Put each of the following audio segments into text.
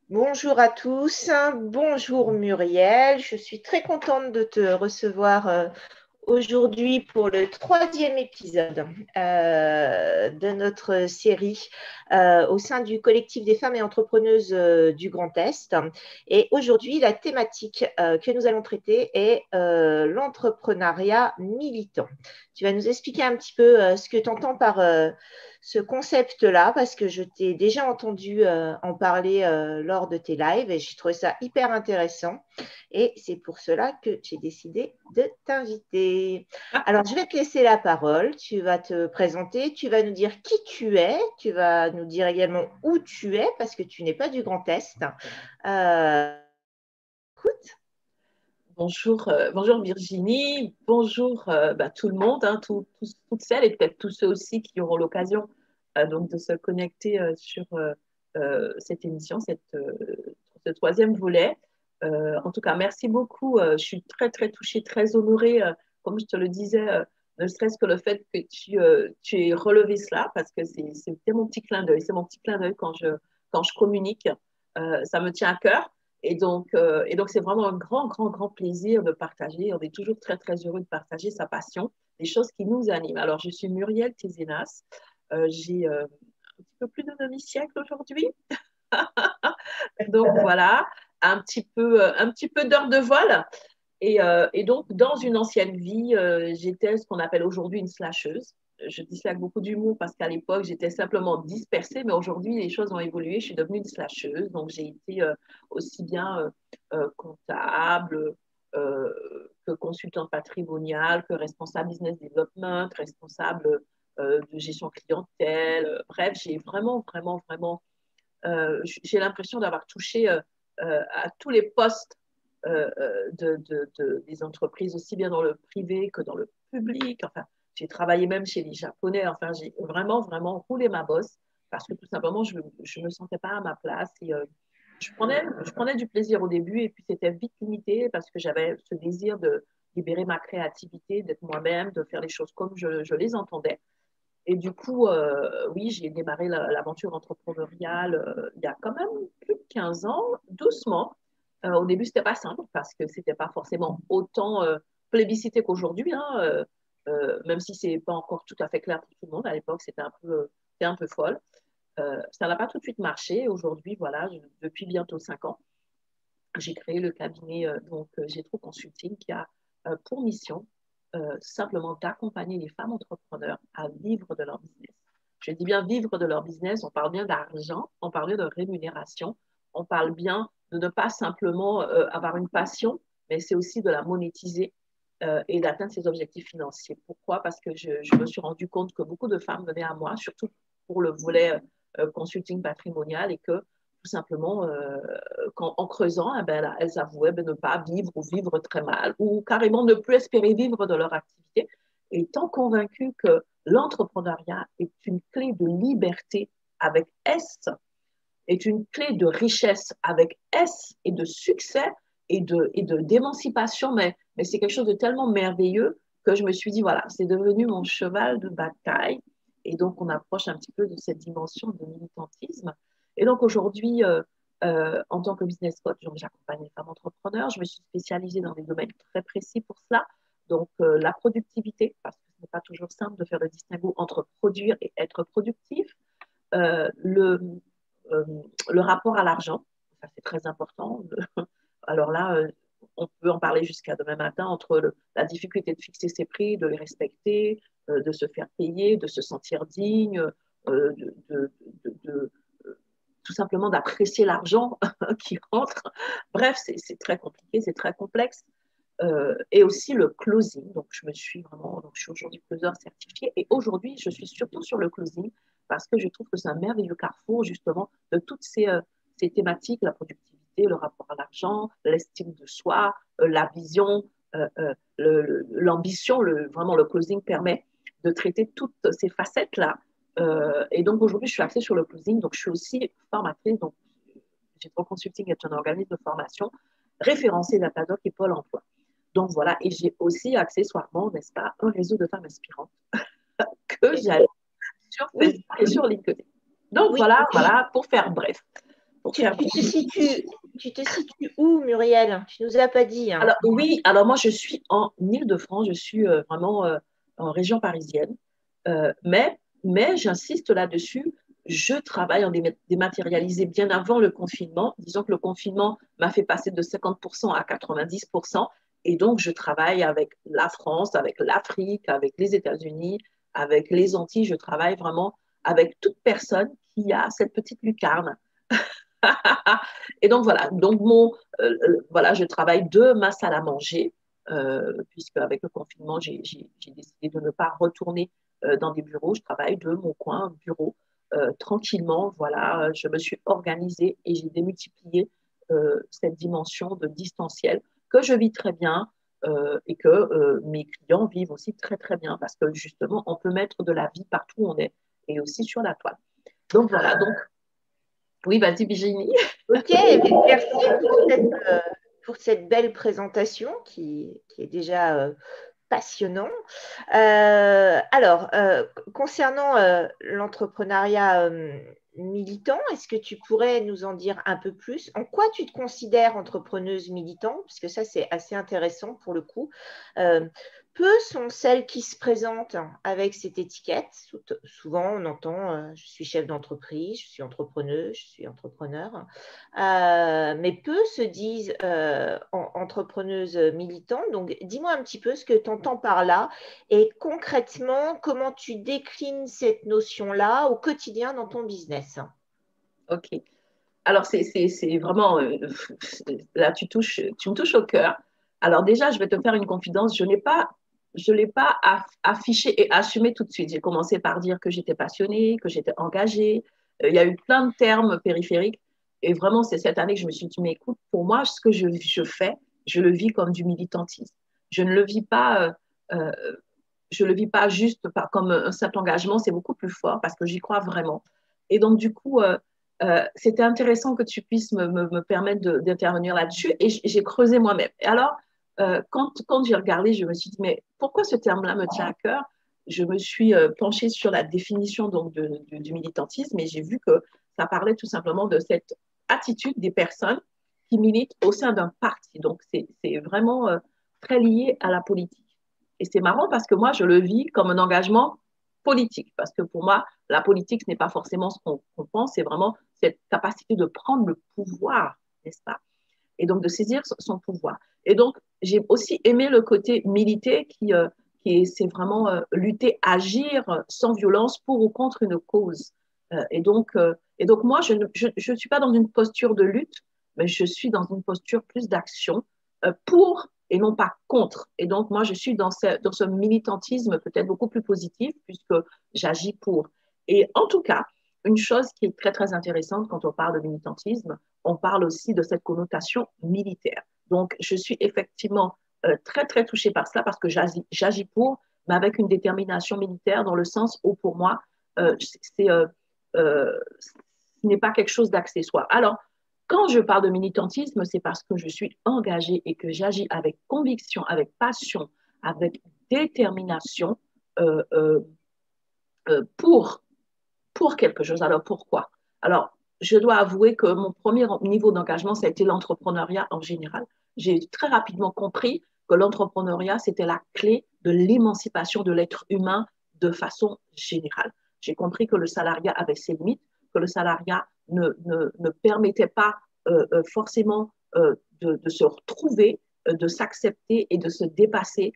Bonjour à tous, bonjour Muriel, je suis très contente de te recevoir aujourd'hui pour le troisième épisode de notre série au sein du collectif des femmes et entrepreneuses du Grand Est. Et aujourd'hui, la thématique que nous allons traiter est l'entrepreneuriat militant. Tu vas nous expliquer un petit peu ce que tu entends par ce concept-là, parce que je t'ai déjà entendu en parler lors de tes lives et j'ai trouvé ça hyper intéressant. Et c'est pour cela que j'ai décidé de t'inviter. Alors, je vais te laisser la parole. Tu vas te présenter, tu vas nous dire qui tu es, tu vas nous dire également où tu es, parce que tu n'es pas du Grand Est. Écoute. Bonjour, bonjour Virginie, bonjour tout le monde, hein, toutes celles et peut-être tous ceux aussi qui auront l'occasion donc de se connecter sur cette émission, ce troisième volet. En tout cas, merci beaucoup. Je suis très très touchée, très honorée, comme je te le disais, ne serait-ce que le fait que tu aies relevé cela, parce que c'est mon petit clin d'œil, c'est mon petit clin d'œil quand je communique. Ça me tient à cœur. Et donc, c'est vraiment un grand, grand, grand plaisir de partager. On est toujours très, très heureux de partager sa passion, des choses qui nous animent. Alors, je suis Muriel Tézénas. J'ai un petit peu plus de demi-siècle aujourd'hui. Donc, voilà, un petit peu d'heures de vol. Et donc, dans une ancienne vie, j'étais ce qu'on appelle aujourd'hui une slasheuse. Je dis cela avec beaucoup d'humour parce qu'à l'époque, j'étais simplement dispersée, mais aujourd'hui, les choses ont évolué. Je suis devenue une slasheuse. Donc, j'ai été aussi bien comptable euh, que consultante patrimoniale, que responsable business development, responsable de gestion clientèle. Bref, j'ai vraiment, vraiment, vraiment, j'ai l'impression d'avoir touché à tous les postes des entreprises, aussi bien dans le privé que dans le public. Enfin, j'ai travaillé même chez les Japonais. Enfin, j'ai vraiment, vraiment roulé ma bosse parce que tout simplement, je ne me sentais pas à ma place. Et je prenais du plaisir au début et puis c'était vite limité parce que j'avais ce désir de libérer ma créativité, d'être moi-même, de faire les choses comme je les entendais. Et du coup, oui, j'ai démarré l'aventure entrepreneuriale il y a quand même plus de 15 ans, doucement. Au début, c'était pas simple parce que c'était pas forcément autant plébiscité qu'aujourd'hui, hein, même si c'est pas encore tout à fait clair pour tout le monde. À l'époque, c'était un peu folle. Ça n'a pas tout de suite marché. Aujourd'hui, voilà, depuis bientôt 5 ans, j'ai créé le cabinet Gétro Consulting qui a pour mission simplement d'accompagner les femmes entrepreneurs à vivre de leur business. Je dis bien vivre de leur business, on parle bien d'argent, on parle bien de rémunération, on parle bien de ne pas simplement avoir une passion, mais c'est aussi de la monétiser et d'atteindre ses objectifs financiers. Pourquoi? Parce que je me suis rendu compte que beaucoup de femmes venaient à moi, surtout pour le volet consulting patrimonial, et que tout simplement, en creusant, eh ben, elles avouaient ne pas vivre ou vivre très mal ou carrément ne plus espérer vivre de leur activité, étant convaincue que l'entrepreneuriat est une clé de liberté avec S, est une clé de richesse avec S et de succès d'émancipation, mais c'est quelque chose de tellement merveilleux que je me suis dit, voilà, c'est devenu mon cheval de bataille. Et donc, on approche un petit peu de cette dimension de militantisme. Et donc, aujourd'hui, en tant que business coach, j'accompagne les femmes entrepreneurs. Je me suis spécialisée dans des domaines très précis pour cela. Donc, la productivité, parce que ce n'est pas toujours simple de faire le distinguo entre produire et être productif. Euh, le, euh, le rapport à l'argent, ça c'est très important. Alors là, on peut en parler jusqu'à demain matin entre la difficulté de fixer ses prix, de les respecter, de se faire payer, de se sentir digne, euh, de, de, de, tout simplement d'apprécier l'argent qui rentre. Bref, c'est très compliqué, c'est très complexe. Et aussi le closing. Donc, je suis aujourd'hui closer certifié et aujourd'hui, je suis surtout sur le closing parce que je trouve que c'est un merveilleux carrefour justement de toutes ces thématiques, la productivité, le rapport à l'argent, l'estime de soi, la vision, l'ambition. Vraiment, le closing permet de traiter toutes ces facettes-là. Et donc, aujourd'hui, je suis axée sur le closing. Donc, je suis aussi formatrice. Donc, Jetro Consulting est un organisme de formation référencé Datadoc et Pôle emploi. Donc voilà, et j'ai aussi accessoirement, n'est-ce pas, un réseau de femmes inspirantes que j'aime sur Facebook Oui, et sur LinkedIn. Donc oui, voilà, voilà, pour faire bref. pour Tu, faire tu te situes, tu te situes où, Muriel? Tu nous as pas dit, hein. Alors, oui, alors moi, je suis en Île-de-France, je suis vraiment en région parisienne. Mais j'insiste là-dessus, je travaille en dématérialisé bien avant le confinement. Disons que le confinement m'a fait passer de 50% à 90%. Et donc, je travaille avec la France, avec l'Afrique, avec les États-Unis, avec les Antilles. Je travaille vraiment avec toute personne qui a cette petite lucarne. Et donc, voilà. Donc, voilà, je travaille de ma salle à manger, puisque avec le confinement, j'ai décidé de ne pas retourner dans des bureaux. Je travaille de mon coin bureau tranquillement. Voilà, je me suis organisée et j'ai démultiplié cette dimension de distanciel que je vis très bien et que mes clients vivent aussi très, très bien parce que justement, on peut mettre de la vie partout où on est et aussi sur la toile. Donc, voilà. Donc, oui, vas-y, Virginie. Ok, merci pour cette belle présentation qui est déjà passionnant. Alors, concernant l'entrepreneuriat militant, est-ce que tu pourrais nous en dire un peu plus? En quoi tu te considères entrepreneuse militante? Parce que ça, c'est assez intéressant pour le coup. Euh, Peu sont celles qui se présentent avec cette étiquette. Souvent, on entend je suis chef d'entreprise, je suis entrepreneuse, je suis entrepreneur. Mais peu se disent entrepreneuses militantes. Donc, dis-moi un petit peu ce que tu entends par là et concrètement, comment tu déclines cette notion-là au quotidien dans ton business. OK. Alors, c'est vraiment, là, tu me touches au cœur. Alors, déjà, je vais te faire une confidence. Je l'ai pas affiché et assumé tout de suite. J'ai commencé par dire que j'étais passionnée, que j'étais engagée. Il y a eu plein de termes périphériques. Et vraiment, c'est cette année que je me suis dit, mais écoute, pour moi, ce que je fais, je le vis comme du militantisme. Je ne le vis pas, je le vis pas juste comme un simple engagement, c'est beaucoup plus fort parce que j'y crois vraiment. Et donc, du coup, c'était intéressant que tu puisses me permettre d'intervenir là-dessus et j'ai creusé moi-même. Et alors, quand j'ai regardé, je me suis dit, mais pourquoi ce terme-là me tient à cœur? Je me suis penchée sur la définition donc, du militantisme et j'ai vu que ça parlait tout simplement de cette attitude des personnes qui militent au sein d'un parti. Donc, c'est vraiment très lié à la politique. Et c'est marrant parce que moi, je le vis comme un engagement politique. Parce que pour moi, la politique, ce n'est pas forcément ce qu'on pense, c'est vraiment cette capacité de prendre le pouvoir, n'est-ce pas? Et donc de saisir son pouvoir. Et donc, j'ai aussi aimé le côté militer c'est vraiment lutter, agir sans violence pour ou contre une cause. Et donc moi, je ne suis pas dans une posture de lutte, mais je suis dans une posture plus d'action pour et non pas contre. Et donc moi, je suis dans ce militantisme peut-être beaucoup plus positif puisque j'agis pour. Et en tout cas, une chose qui est très, très intéressante quand on parle de militantisme, on parle aussi de cette connotation militaire. Donc, je suis effectivement très, très touchée par ça parce que j'agis pour, mais avec une détermination militaire dans le sens où, pour moi, ce n'est pas quelque chose d'accessoire. Alors, quand je parle de militantisme, c'est parce que je suis engagée et que j'agis avec conviction, avec passion, avec détermination euh, euh, pour quelque chose. Alors, pourquoi? Alors, je dois avouer que mon premier niveau d'engagement, ça a été l'entrepreneuriat en général. J'ai très rapidement compris que l'entrepreneuriat, c'était la clé de l'émancipation de l'être humain de façon générale. J'ai compris que le salariat avait ses limites, que le salariat ne permettait pas forcément de se retrouver, de s'accepter et de se dépasser,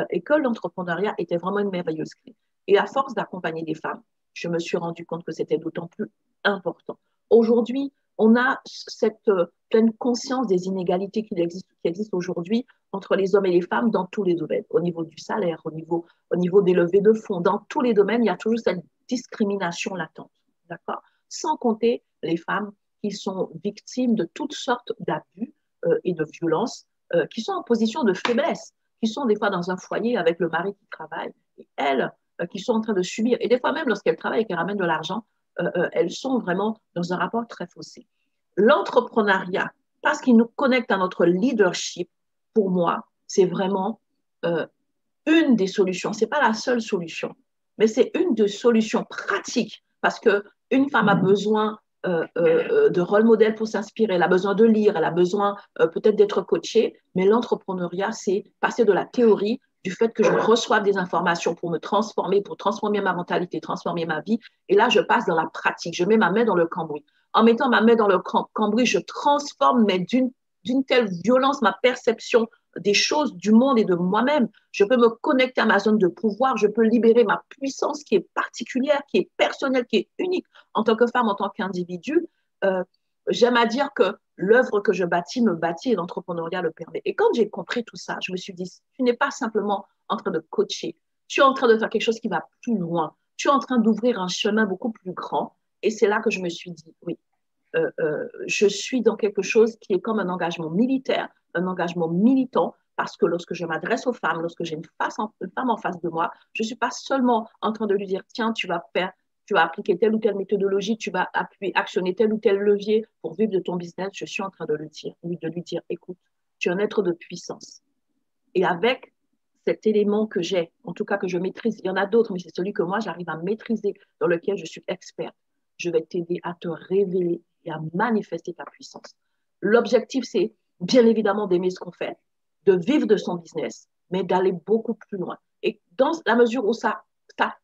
et que l'entrepreneuriat était vraiment une merveilleuse clé. Et à force d'accompagner des femmes, je me suis rendu compte que c'était d'autant plus important. Aujourd'hui, on a cette pleine conscience des inégalités qui existent aujourd'hui entre les hommes et les femmes dans tous les domaines, au niveau du salaire, au niveau des levées de fonds, dans tous les domaines, il y a toujours cette discrimination latente, d'accord? Sans compter les femmes qui sont victimes de toutes sortes d'abus et de violences, qui sont en position de faiblesse, qui sont des fois dans un foyer avec le mari qui travaille, et elles, qui sont en train de subir. Et des fois même, lorsqu'elles travaillent et qu'elles ramènent de l'argent, elles sont vraiment dans un rapport très faussé. L'entrepreneuriat, parce qu'il nous connecte à notre leadership, pour moi, c'est vraiment une des solutions. Ce n'est pas la seule solution, mais c'est une des solutions pratiques parce qu'une femme a besoin de rôle modèle pour s'inspirer, elle a besoin de lire, elle a besoin peut-être d'être coachée, mais l'entrepreneuriat, c'est passer de la théorie, du fait que je reçoive des informations pour me transformer, pour transformer ma mentalité, transformer ma vie, et là, je passe dans la pratique, je mets ma main dans le cambouis. En mettant ma main dans le cambouis, je transforme, mais d'une telle violence, ma perception des choses, du monde et de moi-même. Je peux me connecter à ma zone de pouvoir, je peux libérer ma puissance qui est particulière, qui est personnelle, qui est unique en tant que femme, en tant qu'individu. Euh, J'aime à dire que l'œuvre que je bâtis me bâtit et l'entrepreneuriat le permet. Et quand j'ai compris tout ça, je me suis dit, tu n'es pas simplement en train de coacher, tu es en train de faire quelque chose qui va plus loin, tu es en train d'ouvrir un chemin beaucoup plus grand. Et c'est là que je me suis dit, oui, je suis dans quelque chose qui est comme un engagement militaire, un engagement militant, parce que lorsque je m'adresse aux femmes, lorsque j'ai une femme en face de moi, je ne suis pas seulement en train de lui dire, tiens, tu vas appliquer telle ou telle méthodologie, tu vas actionner tel ou tel levier pour vivre de ton business. Je suis en train de lui dire, écoute, tu es un être de puissance. Et avec cet élément que j'ai, en tout cas que je maîtrise, il y en a d'autres, mais c'est celui que moi j'arrive à maîtriser, dans lequel je suis experte. Je vais t'aider à te révéler et à manifester ta puissance. L'objectif, c'est bien évidemment d'aimer ce qu'on fait, de vivre de son business, mais d'aller beaucoup plus loin. Et dans la mesure où ça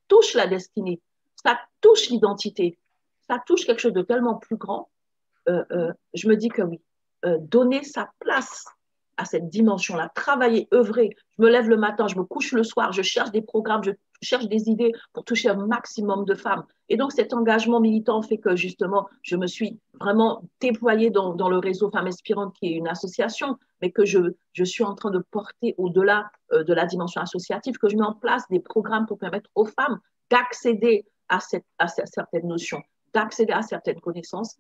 touche la destinée, ça touche l'identité, ça touche quelque chose de tellement plus grand, je me dis que oui, donner sa place à cette dimension-là, travailler, œuvrer. Je me lève le matin, je me couche le soir, je cherche des programmes, je cherche des idées pour toucher un maximum de femmes. Et donc, cet engagement militant fait que, justement, je me suis vraiment déployée dans le réseau Femmes Inspirantes, qui est une association, mais que je suis en train de porter au-delà de la dimension associative, que je mets en place des programmes pour permettre aux femmes d'accéder à certaines notions, d'accéder à certaines connaissances.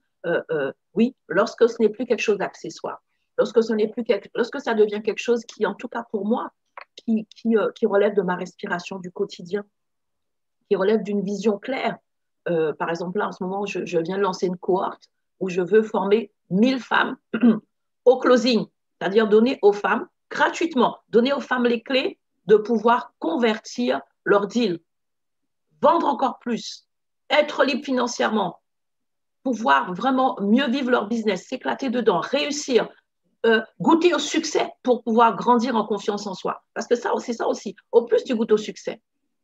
Oui, lorsque ce n'est plus quelque chose d'accessoire, lorsque ça devient quelque chose qui, en tout cas pour moi, qui relève de ma respiration du quotidien, qui relève d'une vision claire. Par exemple, là, en ce moment, je viens de lancer une cohorte où je veux former 1000 femmes au closing, c'est-à-dire donner aux femmes gratuitement, donner aux femmes les clés de pouvoir convertir leur deal, vendre encore plus, être libre financièrement, pouvoir vraiment mieux vivre leur business, s'éclater dedans, réussir, goûter au succès pour pouvoir grandir en confiance en soi. Parce que c'est ça aussi. Au plus tu goûtes au succès,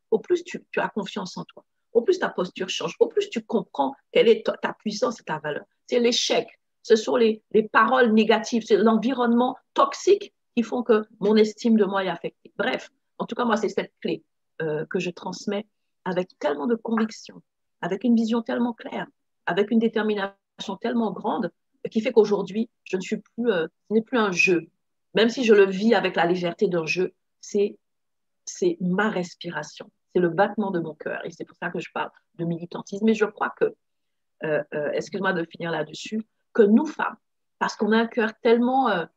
au plus tu as confiance en toi, au plus ta posture change, au plus tu comprends quelle est ta puissance et ta valeur. C'est l'échec, ce sont les paroles négatives, c'est l'environnement toxique qui font que mon estime de moi est affectée. Bref, en tout cas, moi, c'est cette clé que je transmets avec tellement de conviction, avec une vision tellement claire, avec une détermination tellement grande, qui fait qu'aujourd'hui, ce n'est plus un jeu. Même si je le vis avec la légèreté d'un jeu, c'est ma respiration, c'est le battement de mon cœur. Et c'est pour ça que je parle de militantisme. Et je crois que, excuse-moi de finir là-dessus, que nous, femmes, parce qu'on a un cœur tellement,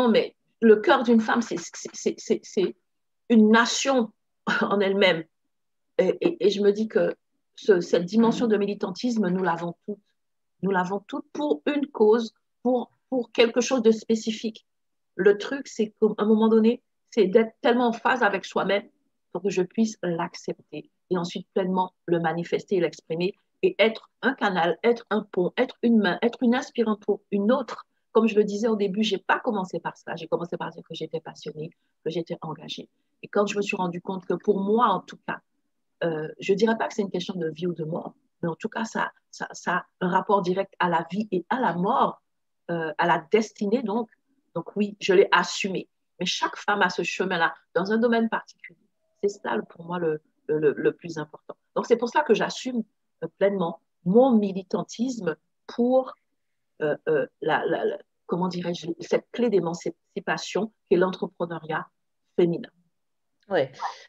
mais le cœur d'une femme, c'est une nation en elle-même. Et je me dis que cette dimension de militantisme, nous l'avons toutes. Nous l'avons toutes pour une cause, pour quelque chose de spécifique. Le truc, c'est qu'à un moment donné, c'est d'être tellement en phase avec soi-même pour que je puisse l'accepter et ensuite pleinement le manifester et l'exprimer et être un canal, être un pont, être une main, être une inspirante pour une autre. Comme je le disais au début, je n'ai pas commencé par ça. J'ai commencé par dire que j'étais passionnée, que j'étais engagée. Et quand je me suis rendu compte que pour moi, en tout cas, je ne dirais pas que c'est une question de vie ou de mort, mais en tout cas, ça a un rapport direct à la vie et à la mort, à la destinée. Donc oui, je l'ai assumé. Mais chaque femme a ce chemin-là dans un domaine particulier. C'est ça pour moi le plus important. Donc c'est pour ça que j'assume pleinement mon militantisme pour comment dirais-je, cette clé d'émancipation qui est l'entrepreneuriat féminin. Oui.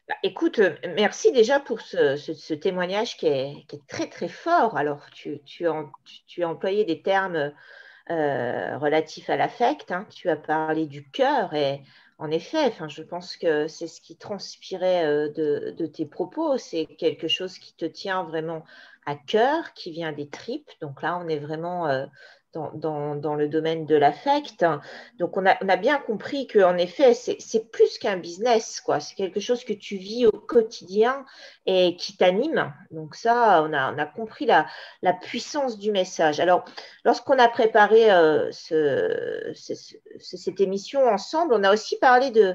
Bah, écoute, merci déjà pour ce témoignage qui est très, très fort. Alors, tu as employé des termes relatifs à l'affect, hein. Tu as parlé du cœur et en effet, enfin, je pense que c'est ce qui transpirait de tes propos. C'est quelque chose qui te tient vraiment à cœur, qui vient des tripes. Donc là, on est vraiment dans le domaine de l'affect. Donc, on a bien compris qu'en effet, c'est plus qu'un business, quoi. C'est quelque chose que tu vis au quotidien et qui t'anime. Donc, ça, on a compris la puissance du message. Alors, lorsqu'on a préparé cette émission ensemble, on a aussi parlé de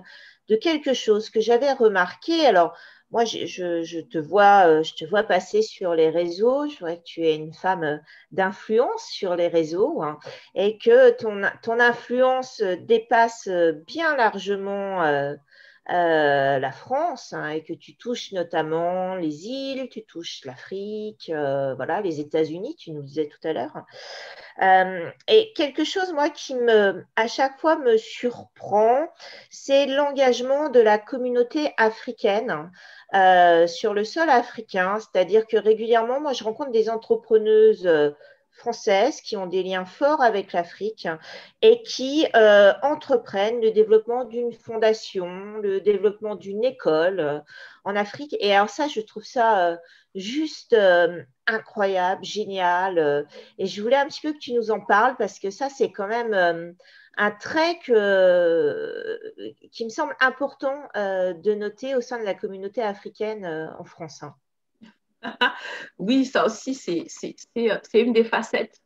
quelque chose que j'avais remarqué. Alors, moi, je te vois passer sur les réseaux. Je vois que tu es une femme d'influence sur les réseaux, hein, et que ton influence dépasse bien largement la France, hein, et que tu touches notamment les îles, tu touches l'Afrique, voilà, les États-Unis, tu nous disais tout à l'heure. Et quelque chose, moi, à chaque fois me surprend, c'est l'engagement de la communauté africaine sur le sol africain. C'est-à-dire que régulièrement, moi, je rencontre des entrepreneuses françaises qui ont des liens forts avec l'Afrique et qui entreprennent le développement d'une fondation, le développement d'une école en Afrique. Et alors ça, je trouve ça juste incroyable, génial. Et je voulais un petit peu que tu nous en parles parce que ça, c'est quand même un trait qui me semble important de noter au sein de la communauté africaine en France, hein. Oui, ça aussi, c'est une des facettes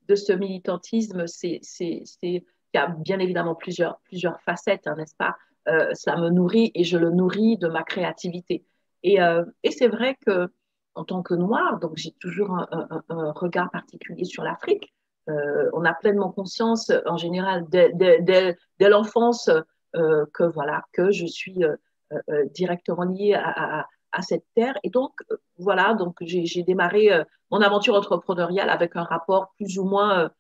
de ce militantisme. Il y a bien évidemment plusieurs facettes, hein, n'est-ce pas? Ça me nourrit et je le nourris de ma créativité. Et c'est vrai que en tant que Noire, donc j'ai toujours un regard particulier sur l'Afrique. On a pleinement conscience, en général, dès l'enfance, que voilà, que je suis directement liée à cette terre. Et donc, voilà, donc j'ai démarré mon aventure entrepreneuriale avec un rapport plus ou moins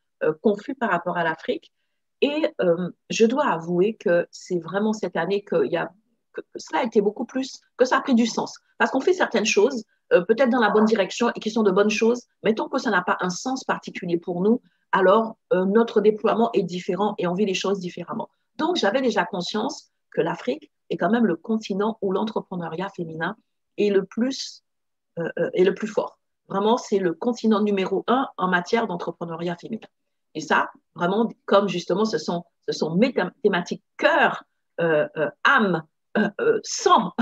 confus par rapport à l'Afrique. Et je dois avouer que c'est vraiment cette année que cela a été beaucoup plus, que ça a pris du sens. Parce qu'on fait certaines choses, peut-être dans la bonne direction et qui sont de bonnes choses, mais tant que ça n'a pas un sens particulier pour nous, alors notre déploiement est différent et on vit les choses différemment. Donc, j'avais déjà conscience que l'Afrique est quand même le continent où l'entrepreneuriat féminin est est le plus fort. Vraiment, c'est le continent numéro un en matière d'entrepreneuriat féminin. Et ça, vraiment, comme justement, ce sont mes thématiques cœur, âme, sang.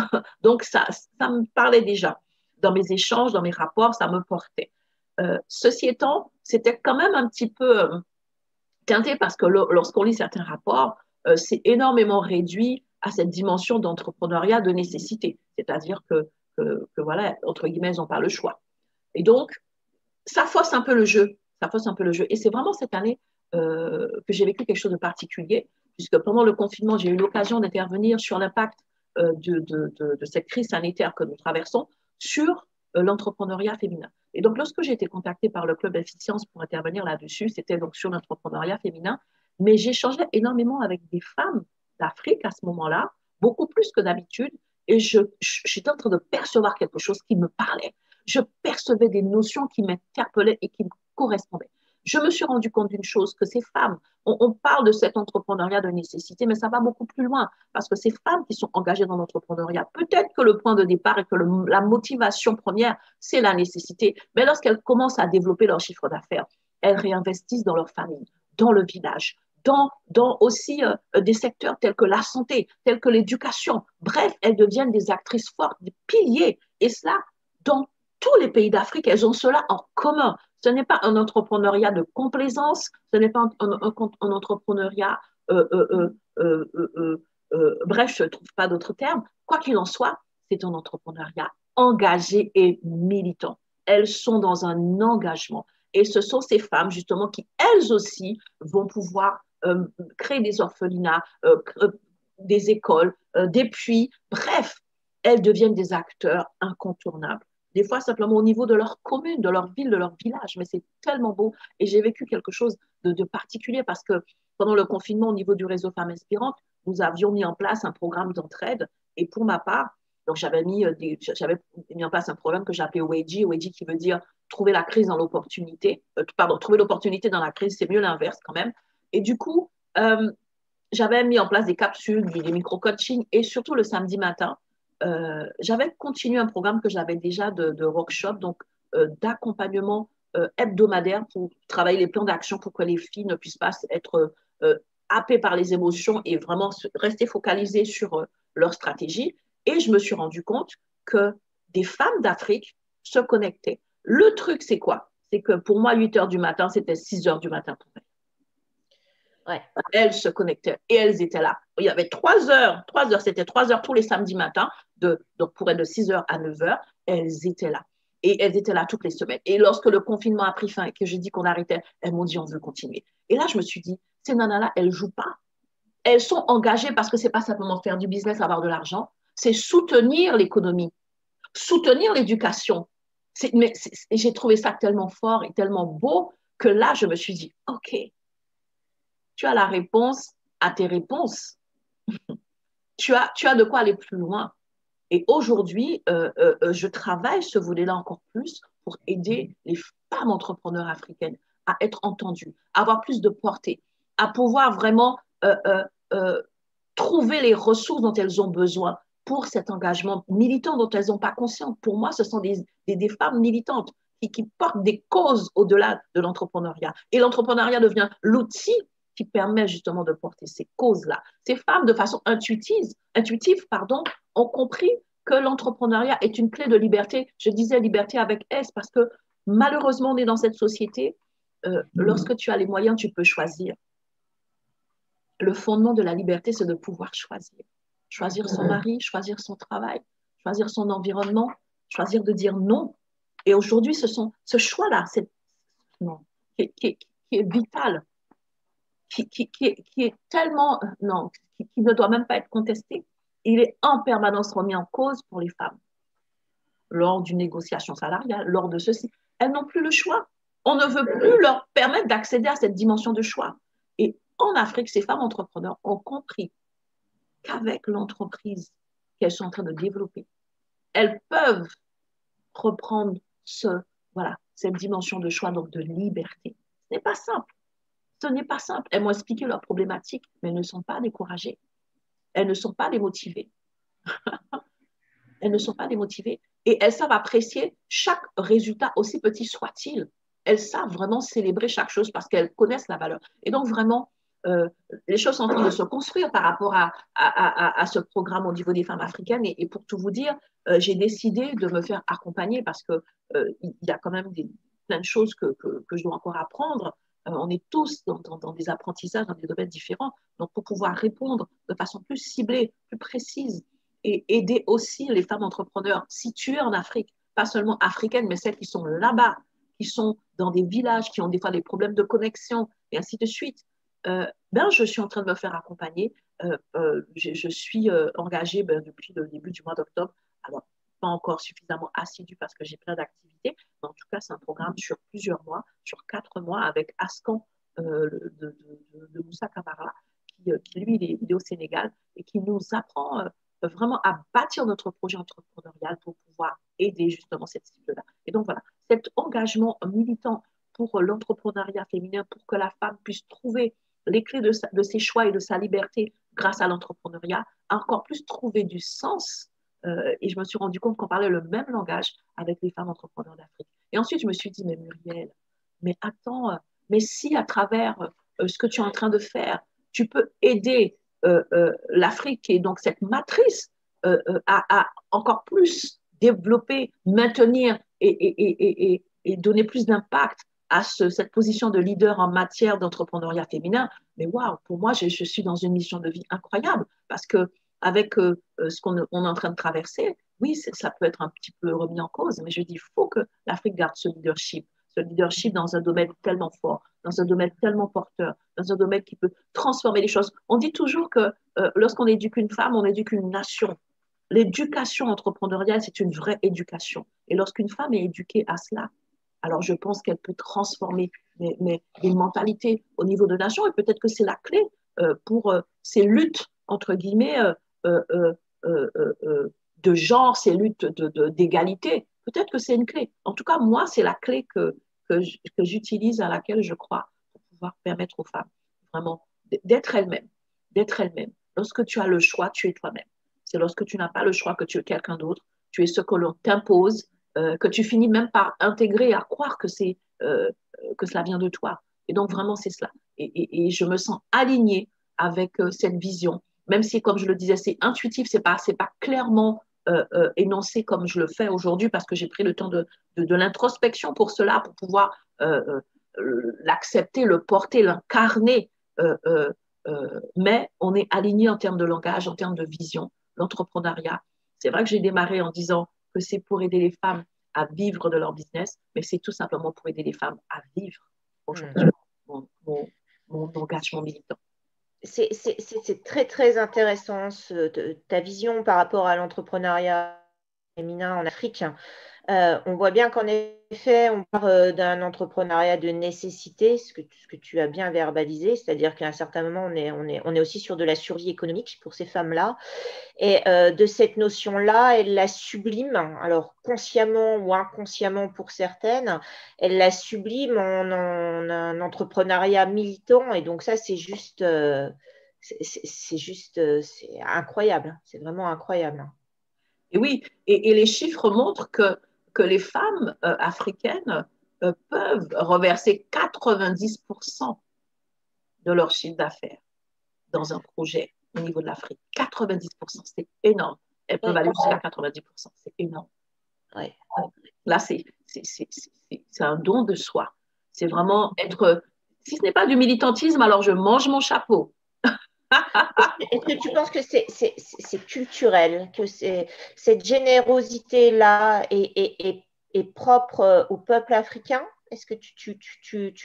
Donc, ça me parlait déjà. Dans mes échanges, dans mes rapports, ça me portait. Ceci étant, c'était quand même un petit peu teinté parce que lorsqu'on lit certains rapports, c'est énormément réduit à cette dimension d'entrepreneuriat de nécessité. C'est-à-dire que voilà, entre guillemets, ils n'ont pas le choix. Et donc, ça fausse un peu le jeu. Ça fausse un peu le jeu. Et c'est vraiment cette année que j'ai vécu quelque chose de particulier, puisque pendant le confinement, j'ai eu l'occasion d'intervenir sur l'impact de cette crise sanitaire que nous traversons sur l'entrepreneuriat féminin. Et donc, lorsque j'ai été contactée par le Club Efficience pour intervenir là-dessus, c'était donc sur l'entrepreneuriat féminin, mais j'échangeais énormément avec des femmes d'Afrique à ce moment-là, beaucoup plus que d'habitude, et j'étais en train de percevoir quelque chose qui me parlait. Je percevais des notions qui m'interpellaient et qui me correspondaient. Je me suis rendu compte d'une chose, que ces femmes, on parle de cet entrepreneuriat de nécessité, mais ça va beaucoup plus loin, parce que ces femmes qui sont engagées dans l'entrepreneuriat, peut-être que le point de départ et que la motivation première, c'est la nécessité, mais lorsqu'elles commencent à développer leur chiffre d'affaires, elles réinvestissent dans leur famille, dans le village, dans aussi des secteurs tels que la santé, tels que l'éducation. Bref, elles deviennent des actrices fortes, des piliers, et cela dans tous les pays d'Afrique, elles ont cela en commun. Ce n'est pas un entrepreneuriat de complaisance, ce n'est pas un entrepreneuriat, bref, je ne trouve pas d'autres termes. Quoi qu'il en soit, c'est un entrepreneuriat engagé et militant. Elles sont dans un engagement. Et ce sont ces femmes, justement, qui, elles aussi, vont pouvoir créer des orphelinats, des écoles, des puits. Bref, elles deviennent des acteurs incontournables. Des fois, simplement au niveau de leur commune, de leur ville, de leur village. Mais c'est tellement beau. Et j'ai vécu quelque chose de particulier parce que pendant le confinement, au niveau du réseau Femmes Inspirantes, nous avions mis en place un programme d'entraide. Et pour ma part, donc j'avais mis en place un programme que j'appelais OEG. OEG qui veut dire trouver la crise dans l'opportunité. Pardon, trouver l'opportunité dans la crise, c'est mieux l'inverse quand même. Et du coup, j'avais mis en place des capsules, des micro-coachings et surtout le samedi matin, j'avais continué un programme que j'avais déjà de workshop, donc d'accompagnement hebdomadaires pour travailler les plans d'action pour que les filles ne puissent pas être happées par les émotions et vraiment rester focalisées sur leur stratégie. Et je me suis rendu compte que des femmes d'Afrique se connectaient. Le truc, c'est quoi? C'est que pour moi, 8 heures du matin, c'était 6 heures du matin pour elles. Ouais. Elles se connectaient et elles étaient là. Il y avait 3 heures, c'était 3 heures tous les samedis matins, donc pour elles de 6 heures à 9 heures, elles étaient là. Et elles étaient là toutes les semaines. Et lorsque le confinement a pris fin et que j'ai dit qu'on arrêtait, elles m'ont dit on veut continuer. Et là, je me suis dit, ces nanas-là, elles ne jouent pas. Elles sont engagées parce que ce n'est pas simplement faire du business, avoir de l'argent, c'est soutenir l'économie, soutenir l'éducation. J'ai trouvé ça tellement fort et tellement beau que là, je me suis dit, OK, tu as la réponse à tes réponses. Tu as de quoi aller plus loin. Et aujourd'hui, je travaille ce volet-là encore plus pour aider les femmes entrepreneurs africaines à être entendues, à avoir plus de portée, à pouvoir vraiment trouver les ressources dont elles ont besoin pour cet engagement militant dont elles n'ont pas conscience. Pour moi, ce sont des femmes militantes qui portent des causes au-delà de l'entrepreneuriat. Et l'entrepreneuriat devient l'outil qui permet justement de porter ces causes-là. Ces femmes, de façon intuitive, ont compris que l'entrepreneuriat est une clé de liberté. Je disais liberté avec S parce que malheureusement, on est dans cette société. Lorsque tu as les moyens, tu peux choisir. Le fondement de la liberté, c'est de pouvoir choisir. Choisir son mari, choisir son travail, choisir son environnement, choisir de dire non. Et aujourd'hui, ce choix-là, qui est vital, qui est tellement, non, qui ne doit même pas être contesté. Il est en permanence remis en cause pour les femmes. Lors d'une négociation salariale, lors de ceci, elles n'ont plus le choix. On ne veut plus leur permettre d'accéder à cette dimension de choix. Et en Afrique, ces femmes entrepreneurs ont compris qu'avec l'entreprise qu'elles sont en train de développer, elles peuvent reprendre cette dimension de choix, donc de liberté. Ce n'est pas simple. Ce n'est pas simple. Elles m'ont expliqué leurs problématiques, mais elles ne sont pas découragées. Elles ne sont pas démotivées. Elles ne sont pas démotivées. Et elles savent apprécier chaque résultat, aussi petit soit-il. Elles savent vraiment célébrer chaque chose parce qu'elles connaissent la valeur. Et donc, vraiment, les choses sont en train de se construire par rapport à ce programme au niveau des femmes africaines. Et pour tout vous dire, j'ai décidé de me faire accompagner parce qu'il y a quand même plein de choses que je dois encore apprendre. On est tous dans des apprentissages, dans des domaines différents. Donc, pour pouvoir répondre de façon plus ciblée, plus précise et aider aussi les femmes entrepreneurs situées en Afrique, pas seulement africaines, mais celles qui sont là-bas, qui sont dans des villages, qui ont des fois des problèmes de connexion et ainsi de suite. Je suis en train de me faire accompagner. Je suis engagée depuis le début du mois d'octobre. Alors, pas encore suffisamment assidue parce que j'ai plein d'activités. Mais en tout cas, c'est un programme sur plusieurs mois, sur 4 mois, avec Ascan de Moussa Camara, qui lui, il est au Sénégal et qui nous apprend vraiment à bâtir notre projet entrepreneurial pour pouvoir aider justement cette cible-là. Et donc voilà, cet engagement militant pour l'entrepreneuriat féminin, pour que la femme puisse trouver les clés de ses choix et de sa liberté grâce à l'entrepreneuriat, a encore plus trouvé du sens. Et je me suis rendu compte qu'on parlait le même langage avec les femmes entrepreneurs d'Afrique. Et ensuite, je me suis dit, mais Muriel, mais attends, mais si à travers ce que tu es en train de faire, tu peux aider l'Afrique et donc cette matrice à encore plus développer, maintenir et donner plus d'impact à cette position de leader en matière d'entrepreneuriat féminin, mais waouh, pour moi, je suis dans une mission de vie incroyable parce que avec ce qu'on est en train de traverser, oui, ça peut être un petit peu remis en cause, mais je dis, il faut que l'Afrique garde ce leadership dans un domaine tellement fort, dans un domaine tellement porteur, dans un domaine qui peut transformer les choses. On dit toujours que lorsqu'on éduque une femme, on éduque une nation. L'éducation entrepreneuriale, c'est une vraie éducation. Et lorsqu'une femme est éduquée à cela, alors je pense qu'elle peut transformer les mentalités au niveau de nation et peut-être que c'est la clé pour ces luttes, entre guillemets, de genre, ces luttes d'égalité. Peut-être que c'est une clé. En tout cas, moi, c'est la clé que j'utilise, à laquelle je crois, pour pouvoir permettre aux femmes vraiment d'être elles-mêmes. D'être elles-mêmes. Lorsque tu as le choix, tu es toi-même. C'est lorsque tu n'as pas le choix que tu es quelqu'un d'autre. Tu es ce que l'on t'impose que tu finis même par intégrer, à croire que cela vient de toi. Et donc, vraiment, c'est cela. Et je me sens alignée avec cette vision, même si, comme je le disais, c'est intuitif, c'est pas clairement énoncé comme je le fais aujourd'hui, parce que j'ai pris le temps de l'introspection pour cela, pour pouvoir l'accepter, le porter, l'incarner. Mais on est aligné en termes de langage, en termes de vision. L'entrepreneuriat, c'est vrai que j'ai démarré en disant que c'est pour aider les femmes à vivre de leur business, mais c'est tout simplement pour aider les femmes à vivre aujourd'hui mon engagement militant. C'est très, très intéressant ta vision par rapport à l'entrepreneuriat féminin en Afrique. On voit bien qu'en effet, on part d'un entrepreneuriat de nécessité, ce que tu as bien verbalisé, c'est-à-dire qu'à un certain moment, on est aussi sur de la survie économique pour ces femmes-là. Et de cette notion-là, elle la sublime, alors consciemment ou inconsciemment pour certaines, elle la sublime en un entrepreneuriat militant. Et donc ça, c'est juste, c'est incroyable. C'est vraiment incroyable. Et oui, et les chiffres montrent que les femmes africaines peuvent reverser 90% de leur chiffre d'affaires dans un projet au niveau de l'Afrique. 90%, c'est énorme. Elles peuvent aller jusqu'à 90%, c'est énorme. Ouais. Là, c'est un don de soi. C'est vraiment être, si ce n'est pas du militantisme, alors je mange mon chapeau. Est-ce que tu penses que c'est culturel, que cette générosité-là est propre au peuple africain? Est-ce que tu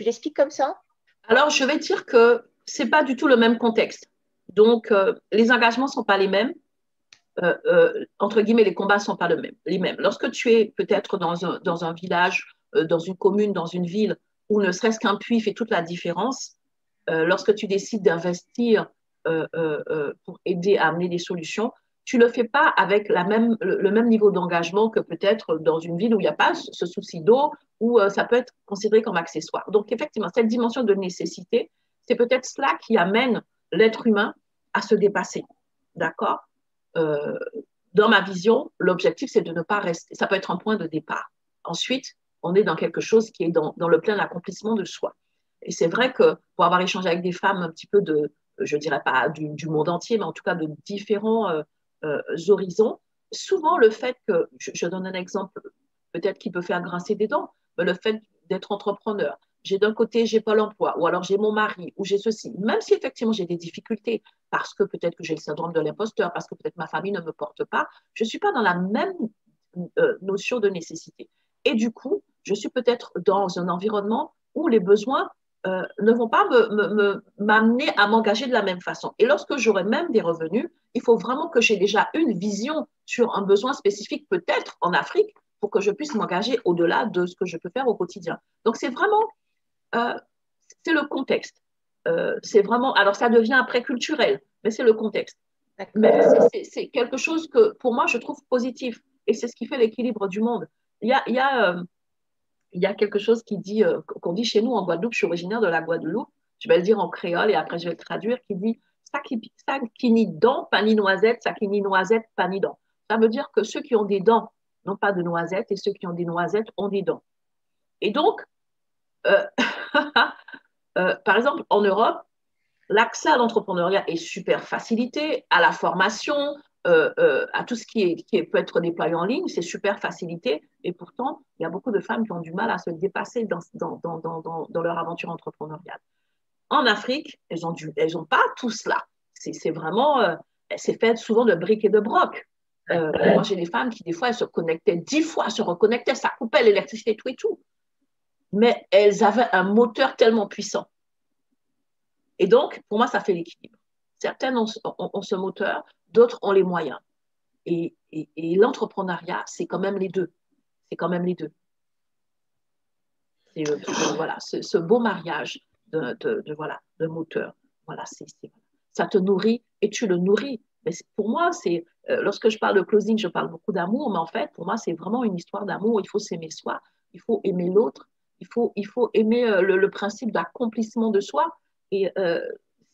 l'expliques comme ça? Alors, je vais dire que ce n'est pas du tout le même contexte. Donc, les engagements ne sont pas les mêmes. Entre guillemets, les combats ne sont pas les mêmes. Lorsque tu es peut-être dans un village, dans une commune, dans une ville, où ne serait-ce qu'un puits fait toute la différence, lorsque tu décides d'investir pour aider à amener des solutions, tu ne le fais pas avec le même niveau d'engagement que peut-être dans une ville où il n'y a pas ce souci d'eau, où ça peut être considéré comme accessoire. Donc, effectivement, cette dimension de nécessité, c'est peut-être cela qui amène l'être humain à se dépasser. D'accord? euh, Dans ma vision, l'objectif, c'est de ne pas rester. Ça peut être un point de départ. Ensuite, on est dans quelque chose qui est dans le plein accomplissement de soi. Et c'est vrai que pour avoir échangé avec des femmes un petit peu je dirais pas du monde entier, mais en tout cas de différents horizons, souvent le fait que, je donne un exemple peut-être qui peut faire grincer des dents, mais le fait d'être entrepreneur, j'ai d'un côté, j'ai Pôle emploi, ou alors j'ai mon mari, ou j'ai ceci, même si effectivement j'ai des difficultés, parce que peut-être que j'ai le syndrome de l'imposteur, parce que peut-être ma famille ne me porte pas, je ne suis pas dans la même notion de nécessité. Et du coup, je suis peut-être dans un environnement où les besoins ne vont pas m'amener à m'engager de la même façon. Et lorsque j'aurai même des revenus, il faut vraiment que j'ai déjà une vision sur un besoin spécifique, peut-être en Afrique, pour que je puisse m'engager au-delà de ce que je peux faire au quotidien. Donc, c'est vraiment, euh, c'est le contexte. C'est vraiment, alors ça devient après culturel, mais c'est le contexte. Mais c'est quelque chose que, pour moi, je trouve positif. Et c'est ce qui fait l'équilibre du monde. Il y a quelque chose qu'on dit chez nous en Guadeloupe, je suis originaire de la Guadeloupe, je vais le dire en créole et après je vais le traduire, qui dit ça qui ni dents, pas ni noisette, ça qui ni noisette, pas ni dents. Ça veut dire que ceux qui ont des dents n'ont pas de noisettes et ceux qui ont des noisettes ont des dents. Et donc, euh, par exemple, en Europe, l'accès à l'entrepreneuriat est super facilité, à la formation, à tout ce peut être déployé en ligne, c'est super facilité. Et pourtant, il y a beaucoup de femmes qui ont du mal à se dépasser dans leur aventure entrepreneuriale. En Afrique, elles ont pas tout cela. C'est vraiment, c'est fait souvent de briques et de broc. Moi, j'ai des femmes qui, des fois, elles se connectaient 10 fois, se reconnectaient, ça coupait l'électricité, tout et tout. Mais elles avaient un moteur tellement puissant. Et donc, pour moi, ça fait l'équilibre. Certaines ont ce moteur, d'autres ont les moyens. Et l'entrepreneuriat, c'est quand même les deux. C'est quand même les deux. C'est voilà, ce beau mariage voilà, de moteur. Voilà, ça te nourrit et tu le nourris. Mais pour moi, lorsque je parle de closing, je parle beaucoup d'amour, mais en fait, pour moi, c'est vraiment une histoire d'amour. Il faut s'aimer soi, il faut aimer l'autre, il faut aimer le principe d'accomplissement de soi. Et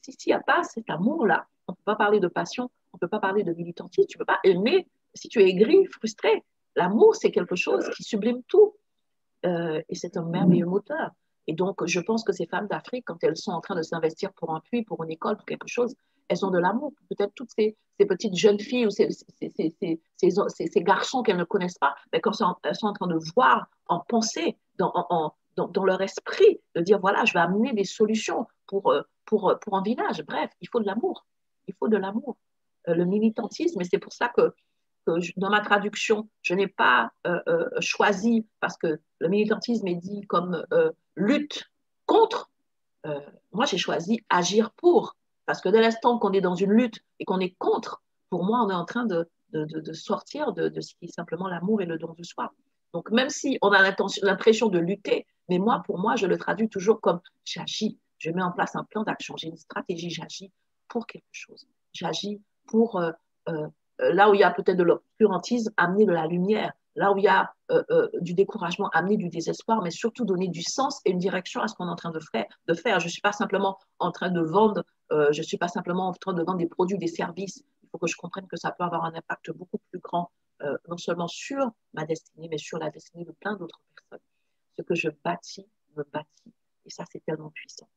s'il n'y a pas cet amour-là, on ne peut pas parler de passion, on ne peut pas parler de militantisme, tu ne peux pas aimer si tu es aigri, frustré. L'amour, c'est quelque chose qui sublime tout. Et c'est un merveilleux moteur. Et donc, je pense que ces femmes d'Afrique, quand elles sont en train de s'investir pour un puits, pour une école, pour quelque chose, elles ont de l'amour. Peut-être toutes ces petites jeunes filles ou ces garçons qu'elles ne connaissent pas, mais quand elles sont en train de voir, en penser, dans leur esprit, de dire, voilà, je vais amener des solutions pour un village. Bref, il faut de l'amour. Il faut de l'amour. Le militantisme, et c'est pour ça que dans ma traduction, je n'ai pas choisi, parce que le militantisme est dit comme lutte contre. Moi, j'ai choisi agir pour. Parce que dès l'instant qu'on est dans une lutte et qu'on est contre, pour moi, on est en train de sortir de ce qui est simplement l'amour et le don de soi. Donc, même si on a l'impression de lutter, mais moi, pour moi, je le traduis toujours comme j'agis. Je mets en place un plan d'action, j'ai une stratégie, j'agis pour quelque chose. J'agis pour là où il y a peut-être de l'obscurantisme, amener de la lumière. Là où il y a du découragement, amener du désespoir, mais surtout donner du sens et une direction à ce qu'on est en train de faire. Je ne suis pas simplement en train de vendre, je ne suis pas simplement en train de vendre des produits, des services. Il faut que je comprenne que ça peut avoir un impact beaucoup plus grand, non seulement sur ma destinée, mais sur la destinée de plein d'autres personnes. Ce que je bâtis, me bâtit. Et ça, c'est tellement puissant.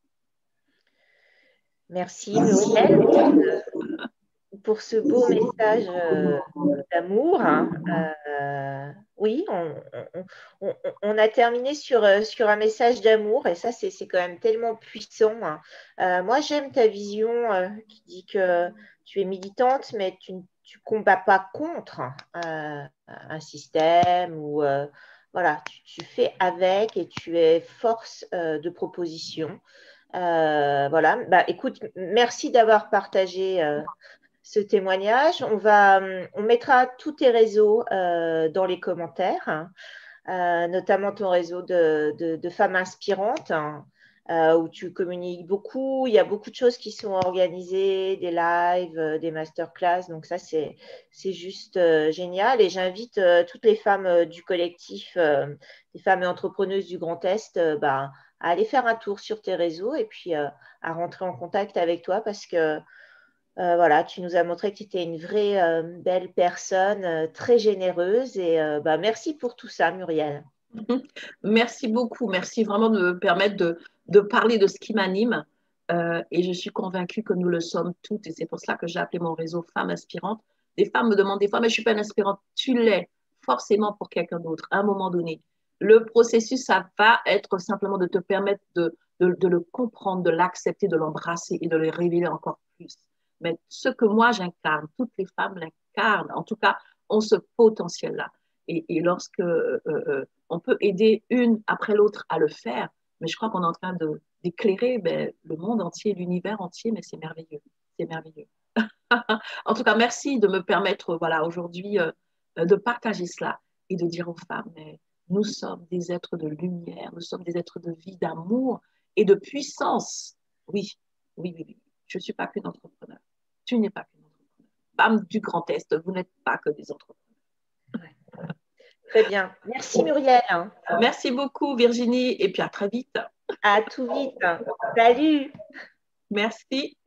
Merci Muriel pour ce beau message d'amour. Oui, on a terminé sur un message d'amour et ça, c'est quand même tellement puissant. Moi, j'aime ta vision qui dit que tu es militante, mais tu ne combats pas contre un système ou voilà, tu fais avec et tu es force de proposition. Voilà, bah, écoute, merci d'avoir partagé ce témoignage. On mettra tous tes réseaux dans les commentaires, notamment ton réseau de femmes inspirantes, où tu communiques beaucoup. Il y a beaucoup de choses qui sont organisées, des lives, des masterclass. Donc ça, c'est juste génial. Et j'invite toutes les femmes du collectif, des femmes entrepreneuses du Grand Est, à aller faire un tour sur tes réseaux et puis à rentrer en contact avec toi parce que voilà, tu nous as montré que tu étais une vraie belle personne, très généreuse. Et merci pour tout ça, Muriel. Merci beaucoup. Merci vraiment de me permettre de parler de ce qui m'anime. Et je suis convaincue que nous le sommes toutes. Et c'est pour cela que j'ai appelé mon réseau Femmes Inspirantes. Des femmes me demandent des fois, mais je ne suis pas une inspirante. Tu l'es forcément pour quelqu'un d'autre à un moment donné. Le processus, ça va être simplement de te permettre de le comprendre, de l'accepter, de l'embrasser et de le révéler encore plus. Mais ce que moi j'incarne, toutes les femmes l'incarnent, en tout cas, ont ce potentiel-là. Et lorsque on peut aider une après l'autre à le faire, mais je crois qu'on est en train d'éclairer le monde entier, l'univers entier, mais c'est merveilleux. C'est merveilleux. En tout cas, merci de me permettre voilà, aujourd'hui de partager cela et de dire aux femmes, mais nous sommes des êtres de lumière, nous sommes des êtres de vie, d'amour et de puissance. Oui, oui, oui, oui. Je ne suis pas qu'une entrepreneur. Tu n'es pas qu'une entrepreneur. Femme du Grand Est, vous n'êtes pas que des entrepreneurs. Ouais. Très bien. Merci Muriel. Merci beaucoup Virginie et puis à très vite. À tout vite. Salut. Merci.